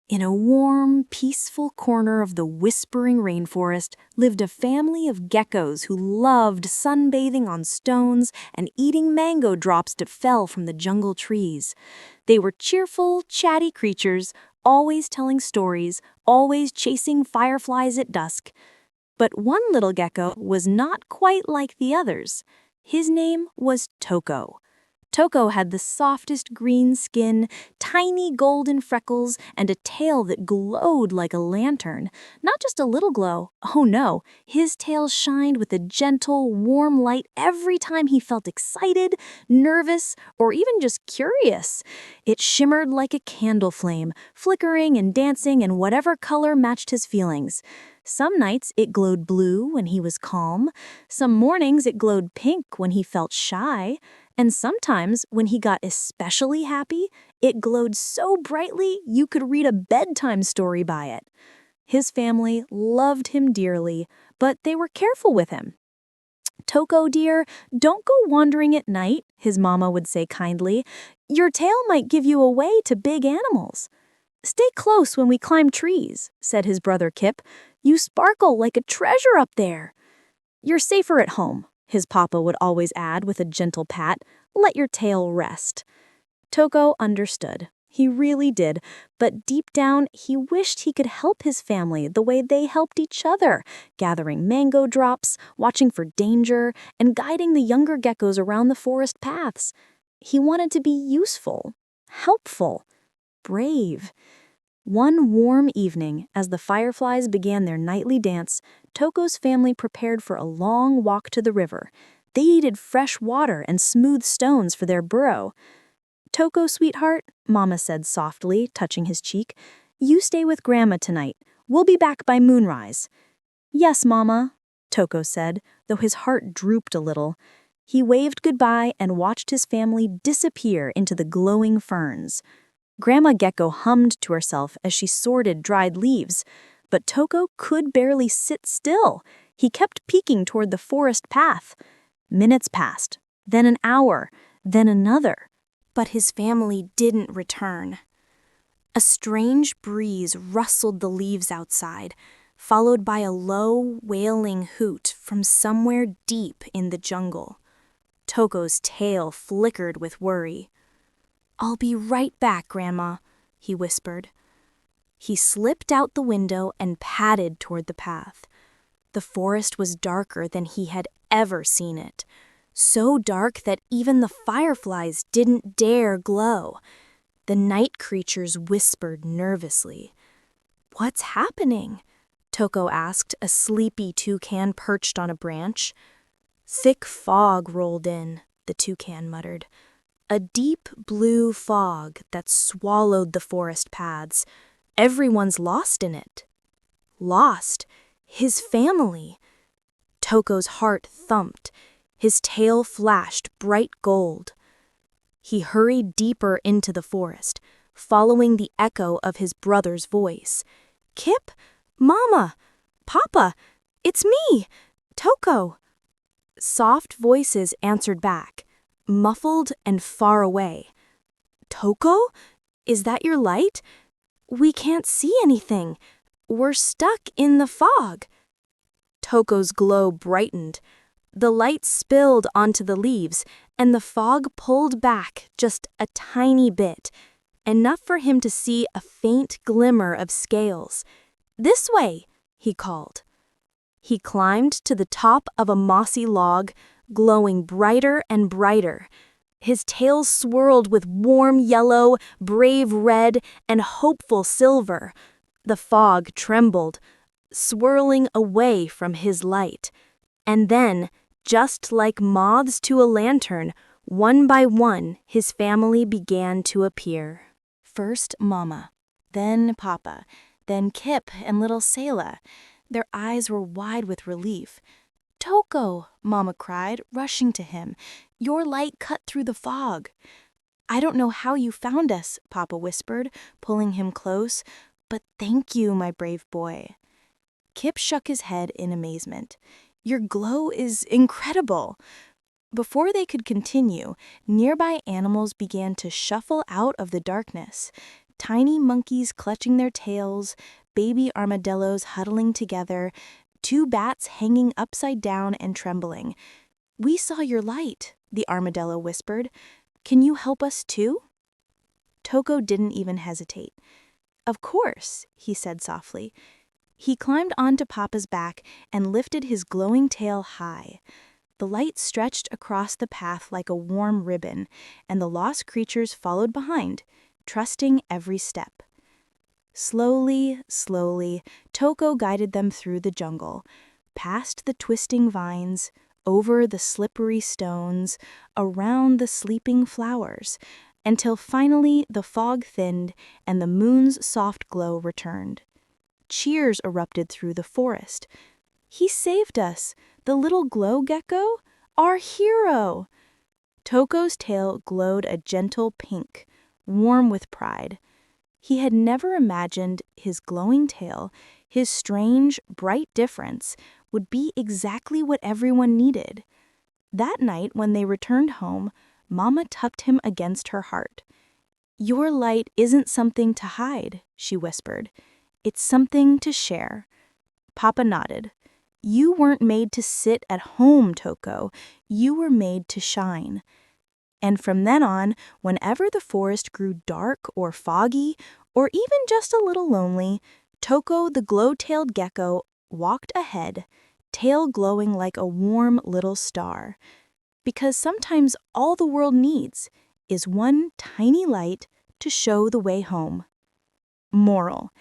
In a warm, peaceful corner of the whispering rainforest lived a family of geckos who loved sunbathing on stones and eating mango drops that fell from the jungle trees. They were cheerful, chatty creatures, always telling stories, always chasing fireflies at dusk. But one little gecko was not quite like the others. His name was Toko. Toko had the softest green skin, tiny golden freckles, and a tail that glowed like a lantern. Not just a little glow. Oh no, his tail shined with a gentle, warm light every time he felt excited, nervous, or even just curious. It shimmered like a candle flame, flickering and dancing in whatever color matched his feelings. Some nights it glowed blue when he was calm. Some mornings it glowed pink when he felt shy. And sometimes, when he got especially happy, it glowed so brightly you could read a bedtime story by it. His family loved him dearly, but they were careful with him. "Toko, dear, don't go wandering at night," his mama would say kindly. "Your tail might give you away to big animals." "Stay close when we climb trees," said his brother Kip. "You sparkle like a treasure up there." "You're safer at home," his papa would always add with a gentle pat. "Let your tail rest." Toko understood. He really did. But deep down, he wished he could help his family the way they helped each other, gathering mango drops, watching for danger, and guiding the younger geckos around the forest paths. He wanted to be useful, helpful, brave. One warm evening, as the fireflies began their nightly dance, Toko's family prepared for a long walk to the river. They needed fresh water and smooth stones for their burrow. "Toko, sweetheart," Mama said softly, touching his cheek, "you stay with Grandma tonight. We'll be back by moonrise." "Yes, Mama," Toko said, though his heart drooped a little. He waved goodbye and watched his family disappear into the glowing ferns. Grandma Gecko hummed to herself as she sorted dried leaves, but Toko could barely sit still. He kept peeking toward the forest path. Minutes passed, then an hour, then another, but his family didn't return. A strange breeze rustled the leaves outside, followed by a low, wailing hoot from somewhere deep in the jungle. Toko's tail flickered with worry. "I'll be right back, Grandma," he whispered. He slipped out the window and padded toward the path. The forest was darker than he had ever seen it, so dark that even the fireflies didn't dare glow. The night creatures whispered nervously. "What's happening?" Toko asked a sleepy toucan perched on a branch. "Thick fog rolled in," the toucan muttered. "A deep blue fog that swallowed the forest paths. Everyone's lost in it." Lost? His family. Toko's heart thumped. His tail flashed bright gold. He hurried deeper into the forest, following the echo of his brother's voice. "Kip? Mama? Papa? It's me, Toko." Soft voices answered back, muffled and far away. "Toko? Is that your light? We can't see anything. We're stuck in the fog." Toko's glow brightened. The light spilled onto the leaves, and the fog pulled back just a tiny bit, enough for him to see a faint glimmer of scales. "This way," he called. He climbed to the top of a mossy log, glowing brighter and brighter. His tail swirled with warm yellow, brave red, and hopeful silver. The fog trembled, swirling away from his light. And then, just like moths to a lantern, one by one his family began to appear. First Mama, then Papa, then Kip and little Selah. Their eyes were wide with relief. "Toko," Mama cried, rushing to him. "Your light cut through the fog." "I don't know how you found us," Papa whispered, pulling him close, "but thank you, my brave boy." Kip shook his head in amazement. "Your glow is incredible." Before they could continue, nearby animals began to shuffle out of the darkness. Tiny monkeys clutching their tails, baby armadillos huddling together, 2 bats hanging upside down and trembling. "We saw your light," the armadillo whispered. "Can you help us too?" Toko didn't even hesitate. "Of course," he said softly. He climbed onto Papa's back and lifted his glowing tail high. The light stretched across the path like a warm ribbon, and the lost creatures followed behind, trusting every step. Slowly, slowly, Toko guided them through the jungle, past the twisting vines, over the slippery stones, around the sleeping flowers, until finally the fog thinned and the moon's soft glow returned. Cheers erupted through the forest. "He saved us! The little glow gecko? Our hero!" Toko's tail glowed a gentle pink, warm with pride. He had never imagined his glowing tail, his strange, bright difference, would be exactly what everyone needed. That night when they returned home, Mama tucked him against her heart. "Your light isn't something to hide," she whispered. "It's something to share." Papa nodded. "You weren't made to sit at home, Toko. You were made to shine." And from then on, whenever the forest grew dark or foggy, or even just a little lonely, Toko the glow-tailed gecko walked ahead, tail glowing like a warm little star. Because sometimes all the world needs is one tiny light to show the way home. Moral: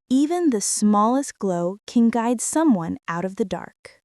even the smallest glow can guide someone out of the dark.